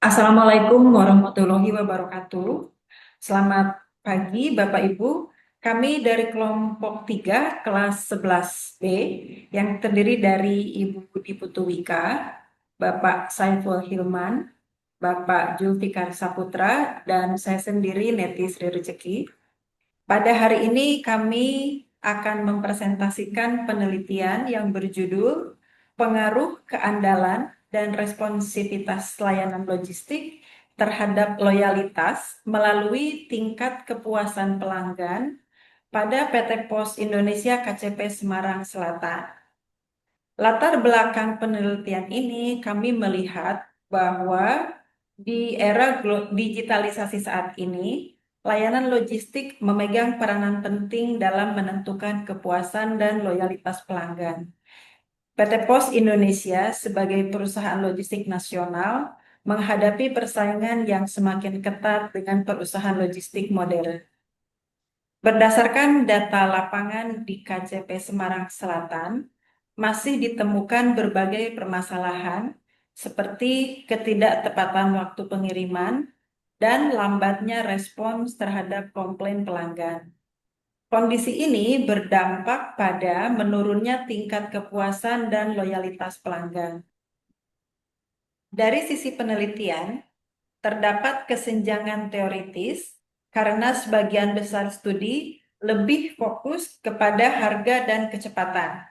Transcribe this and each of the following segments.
Assalamualaikum warahmatullahi wabarakatuh. Selamat pagi Bapak Ibu. Kami dari kelompok 3 kelas 11B yang terdiri dari Ibu Budi Putuwika, Bapak Saiful Hilman, Bapak Julfikar Saputra, dan saya sendiri Neti Sri Rezeki. Pada hari ini kami akan mempresentasikan penelitian yang berjudul Pengaruh Keandalan dan Responsivitas Layanan Logistik terhadap Loyalitas melalui Tingkat Kepuasan Pelanggan pada PT Pos Indonesia KCP Semarang Selatan. Latar belakang penelitian ini kami melihat bahwa di era digitalisasi saat ini, layanan logistik memegang peranan penting dalam menentukan kepuasan dan loyalitas pelanggan. PT Pos Indonesia sebagai perusahaan logistik nasional menghadapi persaingan yang semakin ketat dengan perusahaan logistik modern. Berdasarkan data lapangan di KCP Semarang Selatan, masih ditemukan berbagai permasalahan seperti ketidaktepatan waktu pengiriman dan lambatnya respons terhadap komplain pelanggan. Kondisi ini berdampak pada menurunnya tingkat kepuasan dan loyalitas pelanggan. Dari sisi penelitian, terdapat kesenjangan teoritis karena sebagian besar studi lebih fokus kepada harga dan kecepatan.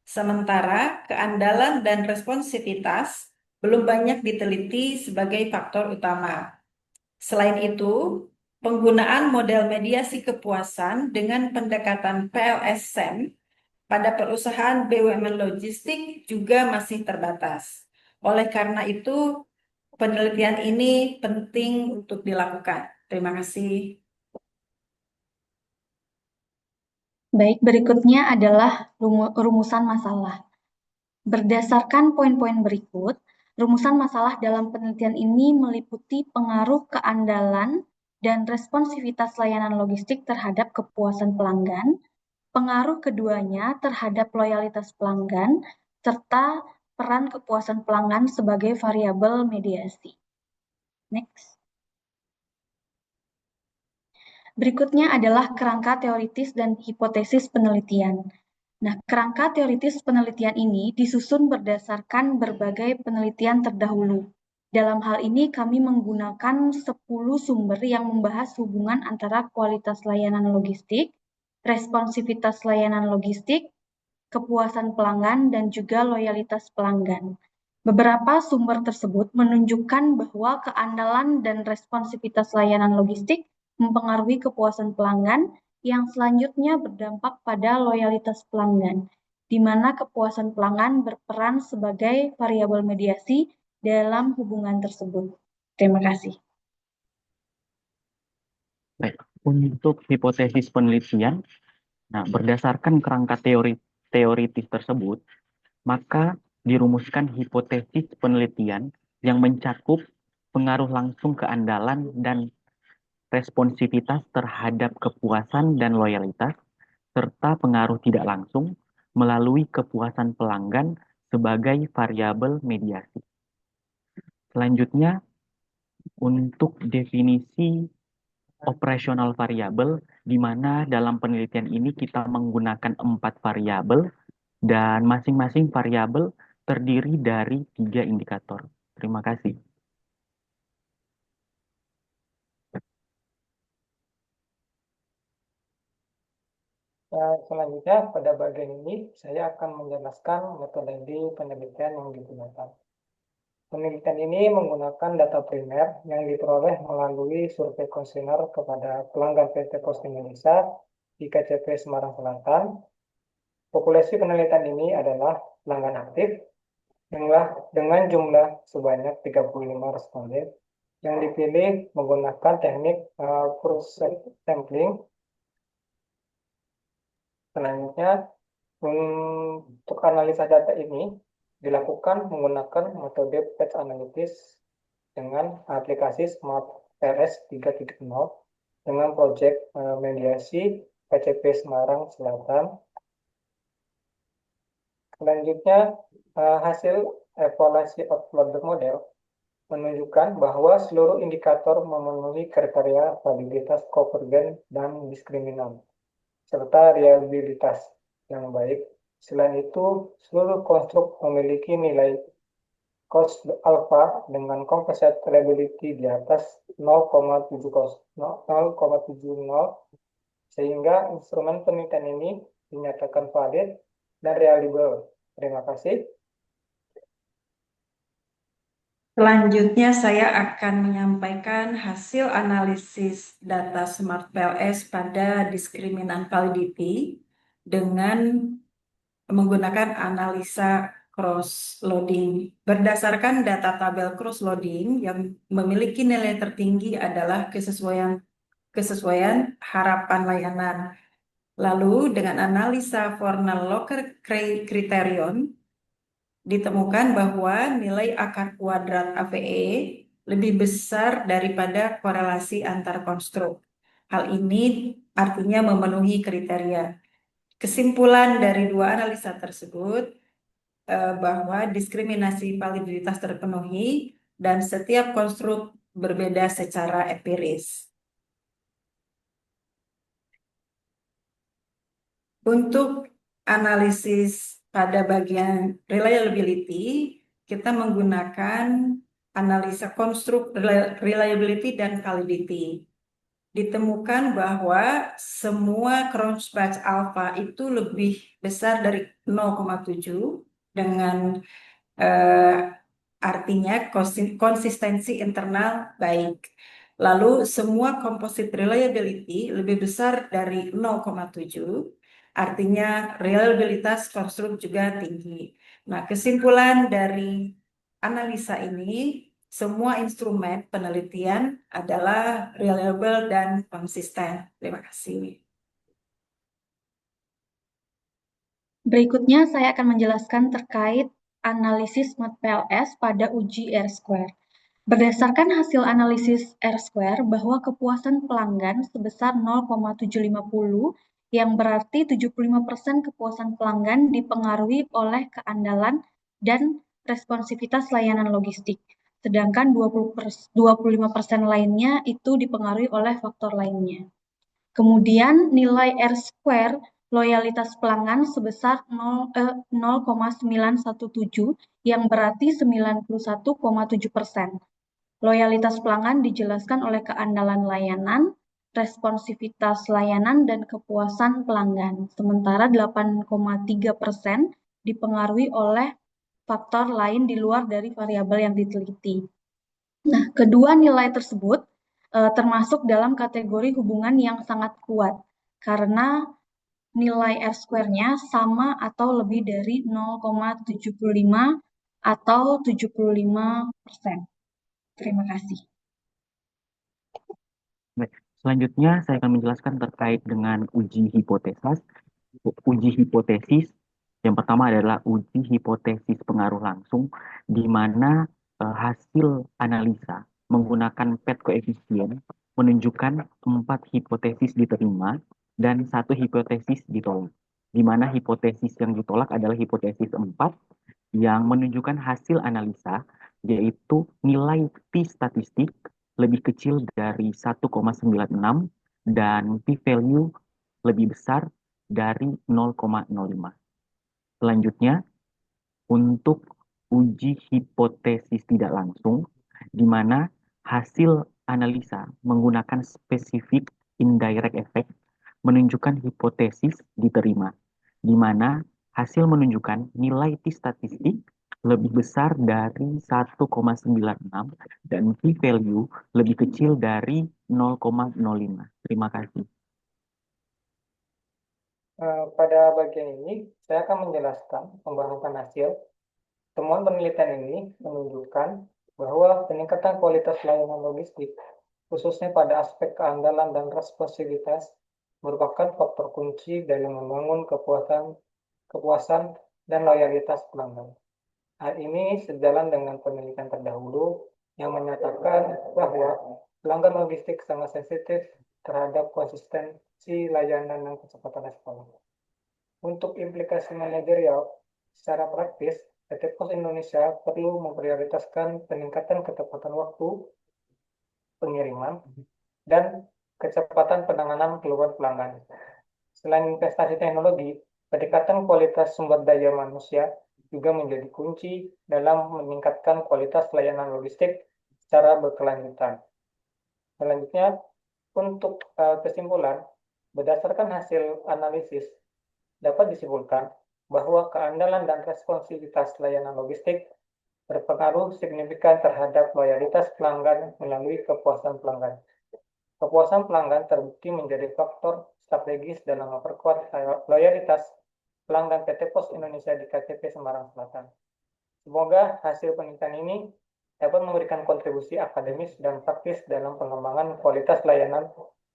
Sementara keandalan dan responsivitas belum banyak diteliti sebagai faktor utama. Selain itu, penggunaan model mediasi kepuasan dengan pendekatan PLS-SEM pada perusahaan BUMN logistik juga masih terbatas. Oleh karena itu, penelitian ini penting untuk dilakukan. Terima kasih. Baik, berikutnya adalah rumusan masalah. Berdasarkan poin-poin berikut, rumusan masalah dalam penelitian ini meliputi pengaruh keandalan dan responsivitas layanan logistik terhadap kepuasan pelanggan, pengaruh keduanya terhadap loyalitas pelanggan, serta peran kepuasan pelanggan sebagai variabel mediasi. Next. Berikutnya adalah kerangka teoritis dan hipotesis penelitian. Nah, kerangka teoritis penelitian ini disusun berdasarkan berbagai penelitian terdahulu. Dalam hal ini kami menggunakan 10 sumber yang membahas hubungan antara kualitas layanan logistik, responsivitas layanan logistik, kepuasan pelanggan, dan juga loyalitas pelanggan. Beberapa sumber tersebut menunjukkan bahwa keandalan dan responsivitas layanan logistik mempengaruhi kepuasan pelanggan yang selanjutnya berdampak pada loyalitas pelanggan, di mana kepuasan pelanggan berperan sebagai variabel mediasi dalam hubungan tersebut. Terima kasih. Baik, untuk hipotesis penelitian, berdasarkan kerangka teoritis tersebut, maka dirumuskan hipotesis penelitian yang mencakup pengaruh langsung keandalan dan responsivitas terhadap kepuasan dan loyalitas, serta pengaruh tidak langsung melalui kepuasan pelanggan sebagai variabel mediasi. Selanjutnya, untuk definisi operasional variabel, di mana dalam penelitian ini kita menggunakan 4 variabel dan masing-masing variabel terdiri dari 3 indikator. Terima kasih. Selanjutnya, pada bagian ini saya akan menjelaskan metode penelitian yang digunakan. Penelitian ini menggunakan data primer yang diperoleh melalui survei kuesioner kepada pelanggan PT Pos Indonesia di KCP Semarang Selatan. Populasi penelitian ini adalah pelanggan aktif dengan jumlah sebanyak 35 responden yang dipilih menggunakan teknik process sampling. Selanjutnya, untuk analisa data ini dilakukan menggunakan metode patch analysis dengan aplikasi Smart RS 3.0 dengan proyek mediasi KCP Semarang Selatan. Selanjutnya, hasil evaluasi outloader model menunjukkan bahwa seluruh indikator memenuhi kriteria validitas konvergen dan diskriminan, serta reliabilitas yang baik. Selain itu, seluruh konstruk memiliki nilai cos alpha dengan composite reliability di atas 0,70, sehingga instrumen penelitian ini dinyatakan valid dan reliable. Terima kasih. Selanjutnya saya akan menyampaikan hasil analisis data Smart PLS pada diskriminan validity dengan menggunakan analisa cross-loading. Berdasarkan data tabel cross-loading yang memiliki nilai tertinggi adalah kesesuaian harapan layanan. Lalu dengan analisa Fornal Locker Criterion, ditemukan bahwa nilai akar kuadrat AVE lebih besar daripada korelasi antar konstruk. Hal ini artinya memenuhi kriteria. Kesimpulan dari dua analisa tersebut bahwa diskriminasi validitas terpenuhi dan setiap konstruk berbeda secara empiris. Untuk analisis pada bagian reliability, kita menggunakan analisa konstruk reliability dan validity. Ditemukan bahwa semua Cronspach alpha itu lebih besar dari 0,7 dengan artinya konsistensi internal baik. Lalu semua composite reliability lebih besar dari 0,7, artinya reliabilitas konstruk juga tinggi. Nah, kesimpulan dari analisa ini, semua instrumen penelitian adalah reliable dan konsisten. Terima kasih. Berikutnya saya akan menjelaskan terkait analisis MAT-PLS pada uji R-square. Berdasarkan hasil analisis R-square bahwa kepuasan pelanggan sebesar 0,750, yang berarti 75% kepuasan pelanggan dipengaruhi oleh keandalan dan responsivitas layanan logistik, sedangkan 25% lainnya itu dipengaruhi oleh faktor lainnya. Kemudian nilai R-square loyalitas pelanggan sebesar 0,917, yang berarti 91,7%. Loyalitas pelanggan dijelaskan oleh keandalan layanan, responsivitas layanan, dan kepuasan pelanggan. Sementara 8,3% dipengaruhi oleh faktor lain di luar dari variabel yang diteliti. Nah, kedua nilai tersebut termasuk dalam kategori hubungan yang sangat kuat karena nilai R-square-nya sama atau lebih dari 0,75 atau 75%. Terima kasih. Baik, selanjutnya saya akan menjelaskan terkait dengan uji hipotesis. Uji hipotesis yang pertama adalah uji hipotesis pengaruh langsung, di mana hasil analisa menggunakan PET koefisien menunjukkan 4 hipotesis diterima dan 1 hipotesis ditolak. Di mana hipotesis yang ditolak adalah hipotesis 4 yang menunjukkan hasil analisa, yaitu nilai T statistik lebih kecil dari 1,96 dan p-value lebih besar dari 0,05. Selanjutnya, untuk uji hipotesis tidak langsung, di mana hasil analisa menggunakan spesifik indirect effect menunjukkan hipotesis diterima, di mana hasil menunjukkan nilai T statistik lebih besar dari 1,96 dan p-value lebih kecil dari 0,05. Terima kasih. Pada bagian ini, saya akan menjelaskan pembahasan hasil. Temuan penelitian ini menunjukkan bahwa peningkatan kualitas layanan logistik, khususnya pada aspek keandalan dan responsivitas, merupakan faktor kunci dalam membangun kepuasan dan loyalitas pelanggan. Hal ini sejalan dengan penelitian terdahulu yang menyatakan bahwa pelanggan logistik sangat sensitif terhadap konsistensi layanan dan kecepatan respon. Untuk implikasi manajerial, secara praktis, PT Pos Indonesia perlu memprioritaskan peningkatan ketepatan waktu pengiriman dan kecepatan penanganan keluhan pelanggan. Selain investasi teknologi, peningkatan kualitas sumber daya manusia juga menjadi kunci dalam meningkatkan kualitas layanan logistik secara berkelanjutan. Selanjutnya, untuk kesimpulan, berdasarkan hasil analisis, dapat disimpulkan bahwa keandalan dan responsivitas layanan logistik berpengaruh signifikan terhadap loyalitas pelanggan melalui kepuasan pelanggan. Kepuasan pelanggan terbukti menjadi faktor strategis dalam memperkuat loyalitas pelanggan PT Pos Indonesia di KTP Semarang Selatan. Semoga hasil penelitian ini dapat memberikan kontribusi akademis dan praktis dalam pengembangan kualitas layanan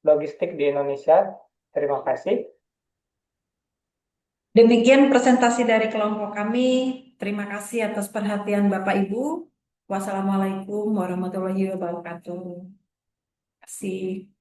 logistik di Indonesia. Terima kasih. Demikian presentasi dari kelompok kami. Terima kasih atas perhatian Bapak Ibu. Wassalamualaikum warahmatullahi wabarakatuh. Terima kasih.